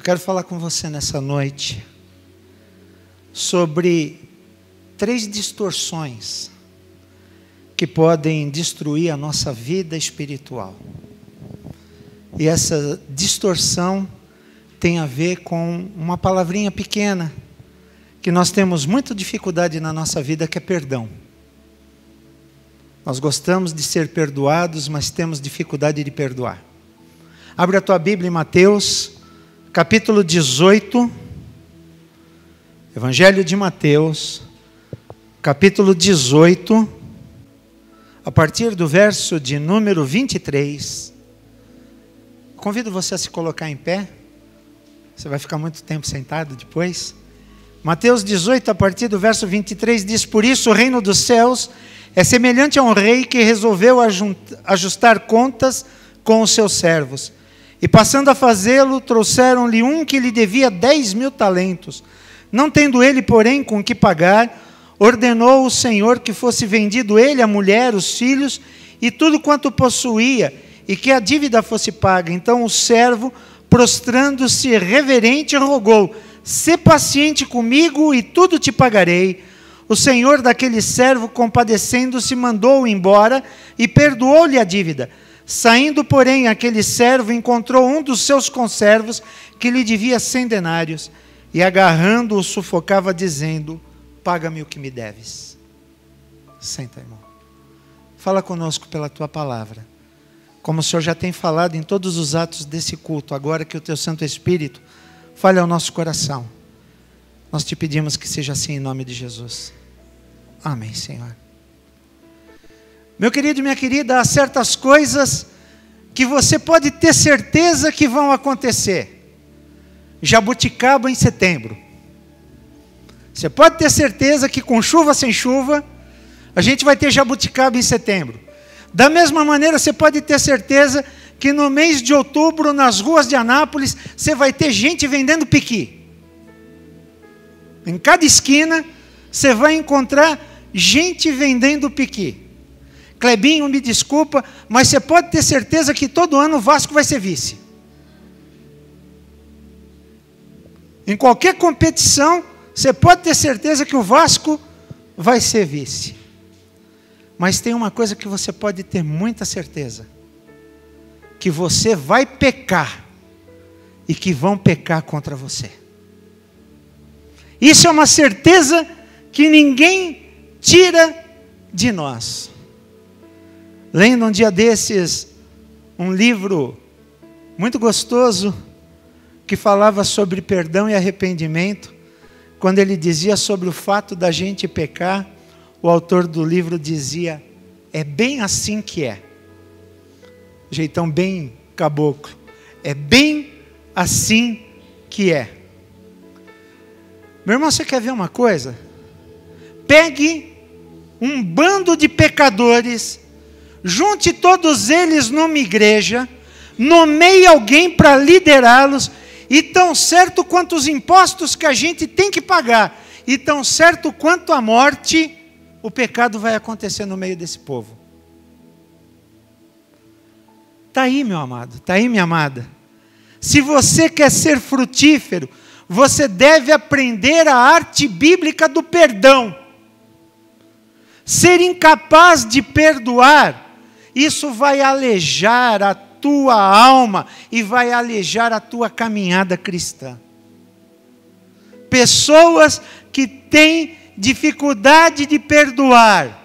Eu quero falar com você nessa noite sobre 3 distorções que podem destruir a nossa vida espiritual. E essa distorção tem a ver com uma palavrinha pequena que nós temos muita dificuldade na nossa vida, que é perdão. Nós gostamos de ser perdoados, mas temos dificuldade de perdoar. Abre a tua Bíblia em Mateus, capítulo 18, Evangelho de Mateus, capítulo 18, a partir do verso de número 23. Convido você a se colocar em pé. Você vai ficar muito tempo sentado depois. Mateus 18, a partir do verso 23, diz: Por isso o reino dos céus é semelhante a um rei que resolveu ajustar contas com os seus servos. E passando a fazê-lo, trouxeram-lhe um que lhe devia 10.000 talentos. Não tendo ele, porém, com que pagar, ordenou o Senhor que fosse vendido ele, a mulher, os filhos e tudo quanto possuía, e que a dívida fosse paga. Então o servo, prostrando-se reverente, rogou: Sê paciente comigo e tudo te pagarei. O senhor daquele servo, compadecendo-se, mandou-o embora e perdoou-lhe a dívida. Saindo, porém, aquele servo encontrou um dos seus conservos que lhe devia 100 denários e, agarrando-o, sufocava, dizendo: Paga-me o que me deves. Senta, irmão. Fala conosco pela tua palavra. Como o Senhor já tem falado em todos os atos desse culto, agora que o teu Santo Espírito fale ao nosso coração. Nós te pedimos que seja assim em nome de Jesus. Amém, Senhor. Meu querido e minha querida, há certas coisas que você pode ter certeza que vão acontecer. Jabuticaba em setembro. Você pode ter certeza que com chuva sem chuva, a gente vai ter jabuticaba em setembro. Da mesma maneira, você pode ter certeza que no mês de outubro, nas ruas de Anápolis, você vai ter gente vendendo piqui. Em cada esquina, você vai encontrar gente vendendo piqui. Clebinho, me desculpa, mas você pode ter certeza que todo ano o Vasco vai ser vice. Em qualquer competição, você pode ter certeza que o Vasco vai ser vice. Mas tem uma coisa que você pode ter muita certeza: que você vai pecar e que vão pecar contra você. Isso é uma certeza que ninguém tira de nós. Lendo um dia desses um livro muito gostoso que falava sobre perdão e arrependimento, quando ele dizia sobre o fato da gente pecar, o autor do livro dizia: é bem assim que é. Jeitão bem caboclo. É bem assim que é. Meu irmão, você quer ver uma coisa? Pegue um bando de pecadores, junte todos eles numa igreja, nomeie alguém para liderá-los, e tão certo quanto os impostos que a gente tem que pagar, e tão certo quanto a morte, o pecado vai acontecer no meio desse povo. Está aí, meu amado, está aí, minha amada. Se você quer ser frutífero, você deve aprender a arte bíblica do perdão. Ser incapaz de perdoar, isso vai alejar a tua alma e vai alejar a tua caminhada cristã. Pessoas que têm dificuldade de perdoar,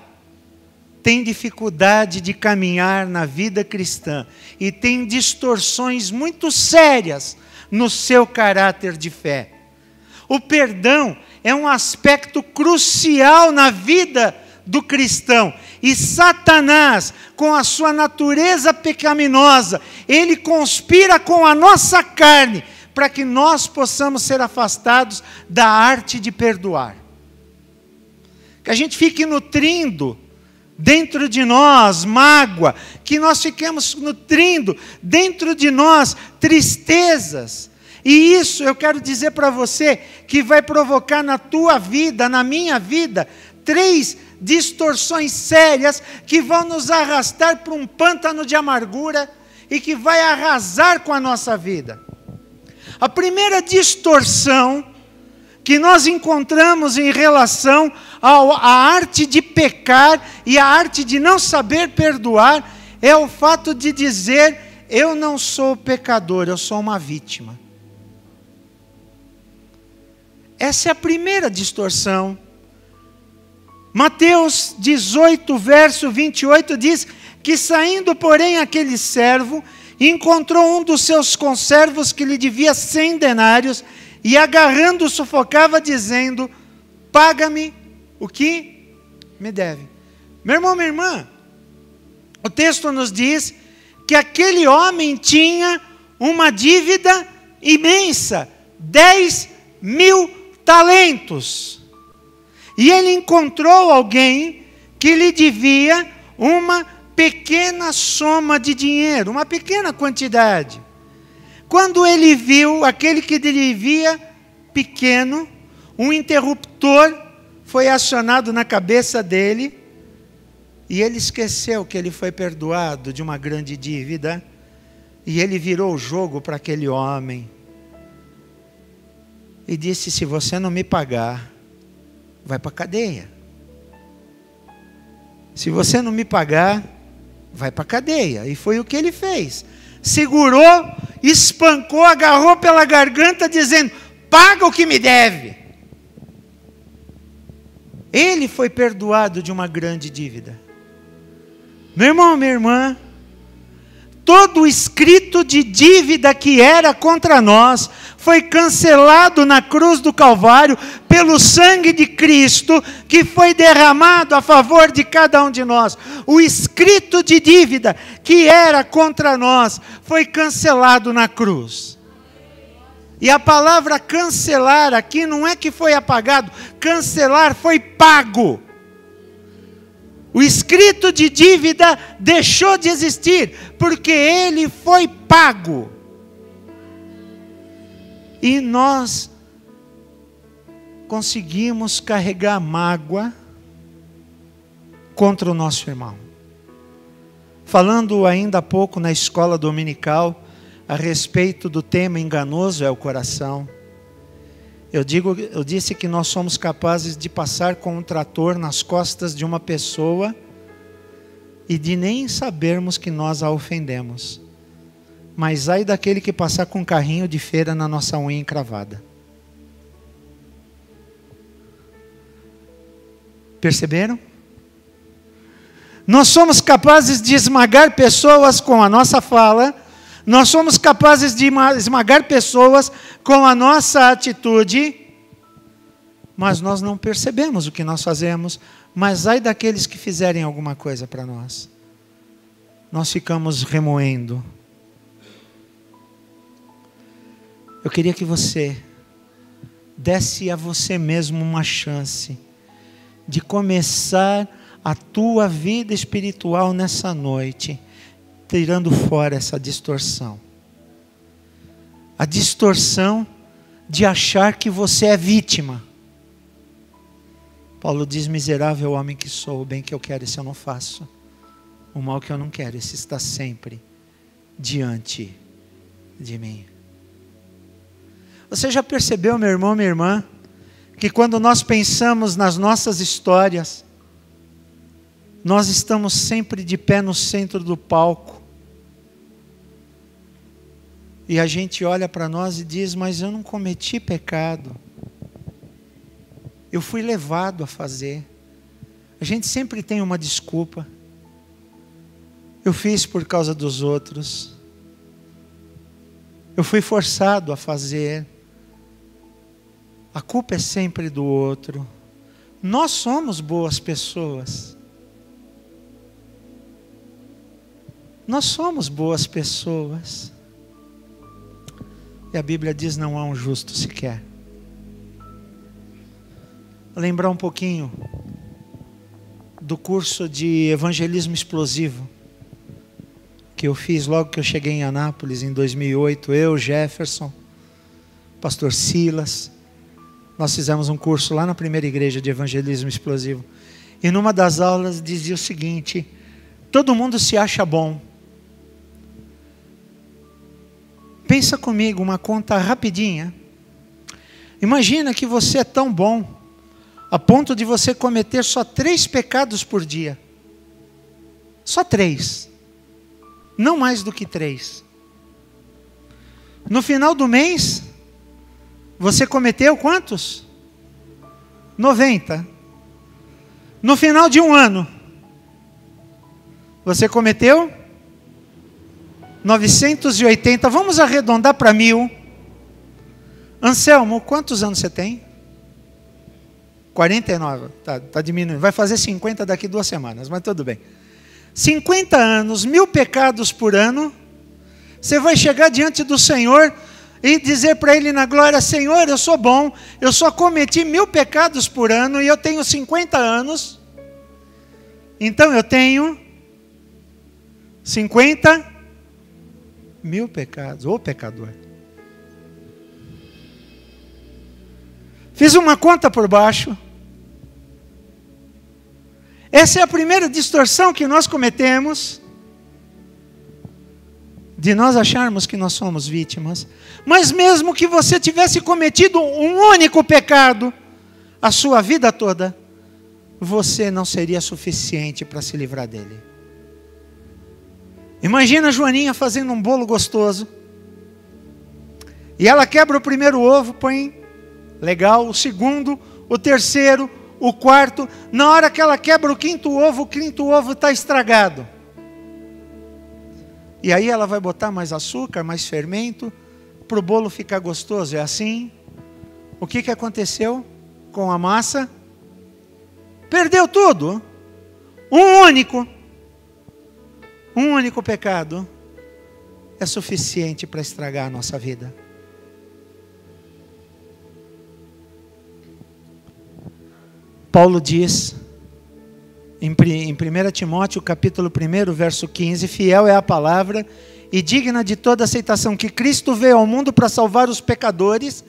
têm dificuldade de caminhar na vida cristã e têm distorções muito sérias no seu caráter de fé. O perdão é um aspecto crucial na vida do cristão. E Satanás, com a sua natureza pecaminosa, ele conspira com a nossa carne para que nós possamos ser afastados da arte de perdoar. Que a gente fique nutrindo dentro de nós mágoa, que nós fiquemos nutrindo dentro de nós tristezas. E isso eu quero dizer para você que vai provocar na tua vida, na minha vida, 3 distorções sérias que vão nos arrastar para um pântano de amargura e que vai arrasar com a nossa vida. A primeira distorção que nós encontramos em relação à arte de pecar e à arte de não saber perdoar é o fato de dizer: eu não sou pecador, eu sou uma vítima. Essa é a primeira distorção. Mateus 18, verso 28 diz que, saindo, porém, aquele servo, encontrou um dos seus conservos que lhe devia 100 denários, e agarrando, sufocava, dizendo: paga-me o que me deve. Meu irmão, minha irmã, o texto nos diz que aquele homem tinha uma dívida imensa, 10.000 talentos. E ele encontrou alguém que lhe devia uma pequena soma de dinheiro, uma pequena quantidade. Quando ele viu aquele que lhe devia pequeno, um interruptor foi acionado na cabeça dele, e ele esqueceu que ele foi perdoado de uma grande dívida, e ele virou o jogo para aquele homem e disse: se você não me pagar, vai para a cadeia. Se você não me pagar, vai para a cadeia. E foi o que ele fez. Segurou, espancou, agarrou pela garganta, dizendo: paga o que me deve. Ele foi perdoado de uma grande dívida. Meu irmão, minha irmã, todo o escrito de dívida que era contra nós foi cancelado na cruz do Calvário pelo sangue de Cristo, que foi derramado a favor de cada um de nós. O escrito de dívida que era contra nós foi cancelado na cruz. E a palavra cancelar aqui não é que foi apagado, cancelar foi pago. O escrito de dívida deixou de existir, porque ele foi pago. E nós conseguimos carregar mágoa contra o nosso irmão. Falando ainda há pouco na escola dominical, a respeito do tema enganoso é o coração, eu disse que nós somos capazes de passar com um trator nas costas de uma pessoa e de nem sabermos que nós a ofendemos. Mas ai daquele que passar com um carrinho de feira na nossa unha encravada. Perceberam? Nós somos capazes de esmagar pessoas com a nossa fala, nós somos capazes de esmagar pessoas com a nossa atitude, mas nós não percebemos o que nós fazemos. Mas ai daqueles que fizerem alguma coisa para nós. Nós ficamos remoendo. Eu queria que você desse a você mesmo uma chance de começar a tua vida espiritual nessa noite, tirando fora essa distorção. A distorção de achar que você é vítima. Paulo diz: miserável homem que sou, o bem que eu quero, esse eu não faço. O mal que eu não quero, esse está sempre diante de mim. Você já percebeu, meu irmão, minha irmã, que quando nós pensamos nas nossas histórias, nós estamos sempre de pé no centro do palco. E a gente olha para nós e diz: mas eu não cometi pecado. Eu fui levado a fazer. A gente sempre tem uma desculpa. Eu fiz por causa dos outros. Eu fui forçado a fazer. A culpa é sempre do outro. Nós somos boas pessoas. Nós somos boas pessoas. E a Bíblia diz: não há um justo sequer. Lembrar um pouquinho do curso de evangelismo explosivo que eu fiz logo que eu cheguei em Anápolis em 2008. Eu, Jefferson, pastor Silas, nós fizemos um curso lá na primeira igreja de evangelismo explosivo. E numa das aulas dizia o seguinte: todo mundo se acha bom. Pensa comigo, uma conta rapidinha. Imagina que você é tão bom, a ponto de você cometer só 3 pecados por dia. Só 3. Não mais do que 3. No final do mês, você cometeu quantos? 90. No final de um ano, você cometeu 980. Vamos arredondar para 1000. Anselmo, quantos anos você tem? 49. Tá diminuindo. Vai fazer 50 daqui 2 semanas, mas tudo bem. 50 anos, 1000 pecados por ano. Você vai chegar diante do Senhor e dizer para Ele na glória: Senhor, eu sou bom, eu só cometi 1000 pecados por ano e eu tenho 50 anos. Então eu tenho 50.000 pecados. Ô pecador. Fiz uma conta por baixo. Essa é a primeira distorção que nós cometemos, de nós acharmos que nós somos vítimas. Mas mesmo que você tivesse cometido um único pecado a sua vida toda, você não seria suficiente para se livrar dele. Imagina a Joaninha fazendo um bolo gostoso, e ela quebra o primeiro ovo, põe, legal, o segundo, o terceiro, o quarto. Na hora que ela quebra o quinto ovo está estragado. E aí ela vai botar mais açúcar, mais fermento, para o bolo ficar gostoso. É assim? O que aconteceu com a massa? Perdeu tudo. Um único pecado é suficiente para estragar a nossa vida. Paulo diz em 1 Timóteo capítulo 1, verso 15: fiel é a palavra e digna de toda aceitação, que Cristo veio ao mundo para salvar os pecadores,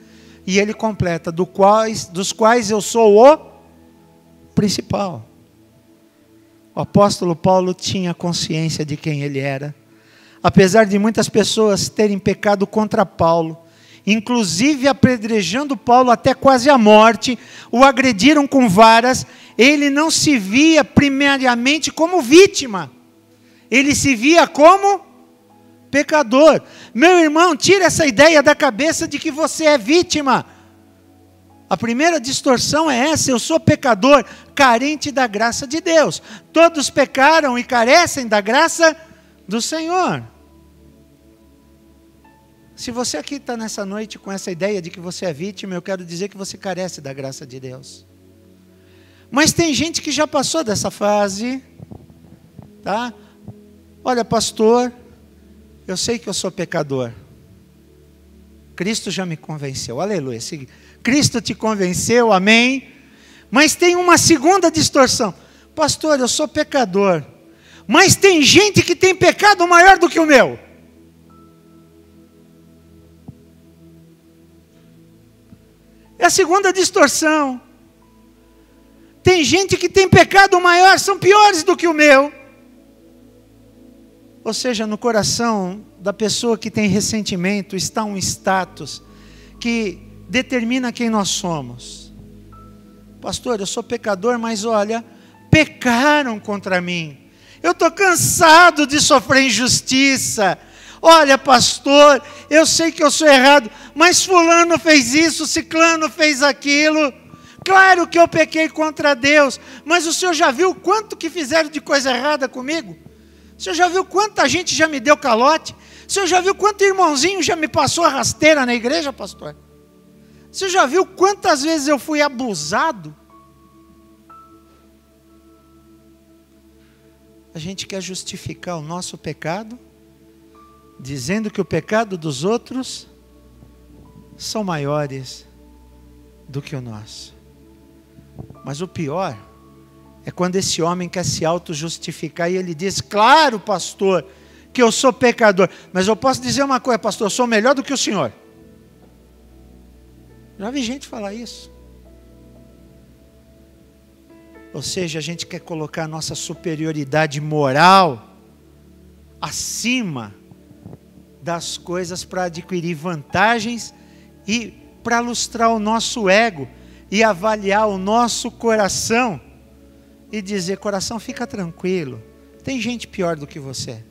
e ele completa, dos quais eu sou o principal. O apóstolo Paulo tinha consciência de quem ele era. Apesar de muitas pessoas terem pecado contra Paulo, inclusive apedrejando Paulo até quase a morte, o agrediram com varas, ele não se via primariamente como vítima, ele se via como pecador. Meu irmão, tira essa ideia da cabeça de que você é vítima. A primeira distorção é essa: eu sou pecador, carente da graça de Deus. Todos pecaram e carecem da graça do Senhor. Se você aqui está nessa noite com essa ideia de que você é vítima, eu quero dizer que você carece da graça de Deus. Mas tem gente que já passou dessa fase, tá? Olha, pastor, eu sei que eu sou pecador. Cristo já me convenceu, aleluia. Cristo te convenceu, amém? Mas tem uma segunda distorção. Pastor, eu sou pecador, mas tem gente que tem pecado maior do que o meu. É a segunda distorção. Tem gente que tem pecado maior, são piores do que o meu. Ou seja, no coração da pessoa que tem ressentimento está um status que determina quem nós somos. Pastor, eu sou pecador, mas olha, pecaram contra mim. Eu estou cansado de sofrer injustiça. Olha, pastor, eu sei que eu sou errado, mas fulano fez isso, ciclano fez aquilo. Claro que eu pequei contra Deus, mas o senhor já viu quanto que fizeram de coisa errada comigo? O senhor já viu quanta gente já me deu calote? O senhor já viu quanto irmãozinho já me passou a rasteira na igreja, pastor? Você já viu quantas vezes eu fui abusado? A gente quer justificar o nosso pecado, dizendo que o pecado dos outros são maiores do que o nosso. Mas o pior é quando esse homem quer se auto-justificar e ele diz: claro, pastor, que eu sou pecador, mas eu posso dizer uma coisa, pastor, eu sou melhor do que o senhor. Já vi gente falar isso. Ou seja, a gente quer colocar a nossa superioridade moral acima das coisas para adquirir vantagens e para lustrar o nosso ego e avaliar o nosso coração e dizer: coração, fica tranquilo, tem gente pior do que você.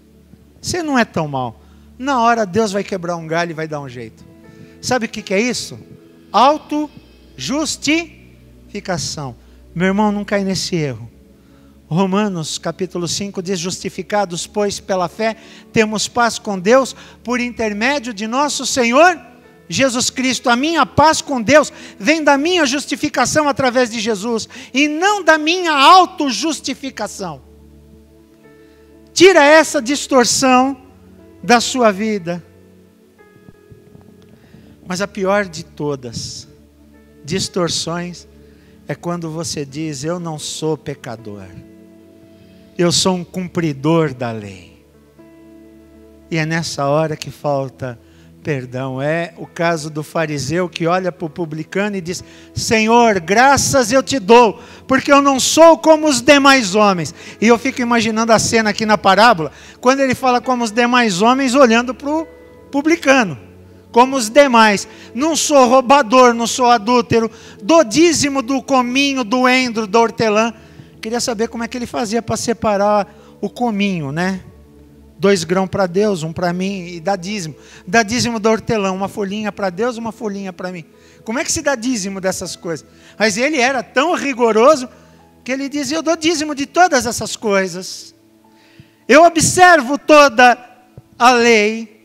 Você não é tão mal. Na hora Deus vai quebrar um galho e vai dar um jeito. Sabe o que é isso? Autojustificação. Meu irmão, não cai nesse erro. Romanos capítulo 5 diz: justificados, pois, pela fé, temos paz com Deus, por intermédio de nosso Senhor Jesus Cristo. A minha paz com Deus vem da minha justificação através de Jesus, e não da minha autojustificação. Tira essa distorção da sua vida. Mas a pior de todas distorções é quando você diz: eu não sou pecador, eu sou um cumpridor da lei. E é nessa hora que falta perdão. É o caso do fariseu que olha para o publicano e diz: Senhor, graças eu te dou, porque eu não sou como os demais homens. E eu fico imaginando a cena aqui na parábola, quando ele fala como os demais homens, olhando para o publicano. Como os demais, não sou roubador, não sou adúltero, dou dízimo do cominho, do endro, do hortelã. Queria saber como é que ele fazia para separar o cominho, né? 2 grãos para Deus, 1 para mim, e dá dízimo. Dá dízimo do hortelã, uma folhinha para Deus, uma folhinha para mim. Como é que se dá dízimo dessas coisas? Mas ele era tão rigoroso que ele dizia: eu dou dízimo de todas essas coisas. Eu observo toda a lei.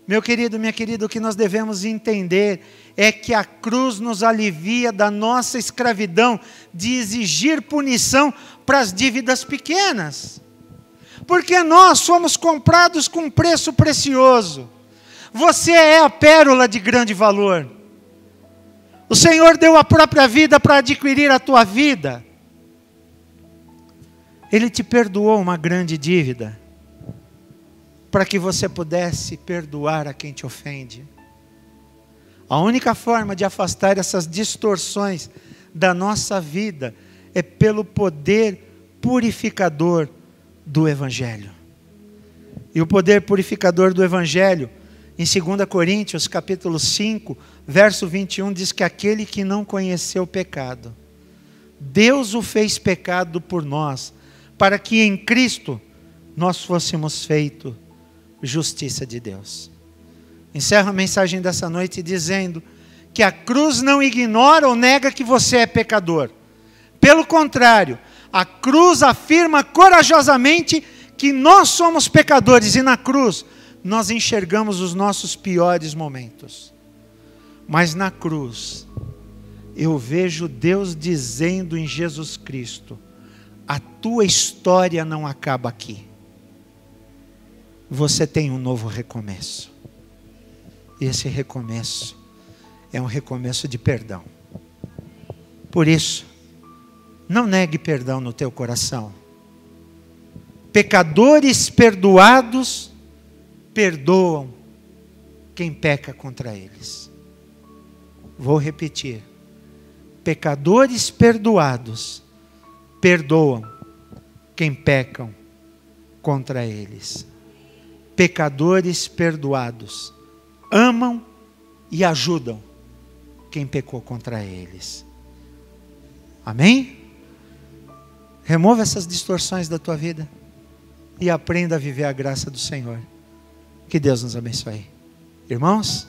Meu querido, minha querida, o que nós devemos entender é que a cruz nos alivia da nossa escravidão de exigir punição para as dívidas pequenas. Porque nós fomos comprados com um preço precioso. Você é a pérola de grande valor. O Senhor deu a própria vida para adquirir a tua vida. Ele te perdoou uma grande dívida, para que você pudesse perdoar a quem te ofende. A única forma de afastar essas distorções da nossa vida é pelo poder purificador do Evangelho. E o poder purificador do Evangelho, em 2 Coríntios capítulo 5, verso 21, diz que aquele que não conheceu o pecado, Deus o fez pecado por nós, para que em Cristo nós fôssemos feitos justiça de Deus. Encerro a mensagem dessa noite dizendo que a cruz não ignora ou nega que você é pecador. Pelo contrário, a cruz afirma corajosamente que nós somos pecadores, e na cruz nós enxergamos os nossos piores momentos. Mas na cruz eu vejo Deus dizendo em Jesus Cristo: a tua história não acaba aqui. Você tem um novo recomeço. E esse recomeço é um recomeço de perdão. Por isso, não negue perdão no teu coração. Pecadores perdoados perdoam quem peca contra eles. Vou repetir. Pecadores perdoados perdoam quem pecam contra eles. Pecadores perdoados amam e ajudam quem pecou contra eles. Amém? Remova essas distorções da tua vida e aprenda a viver a graça do Senhor. Que Deus nos abençoe. Irmãos?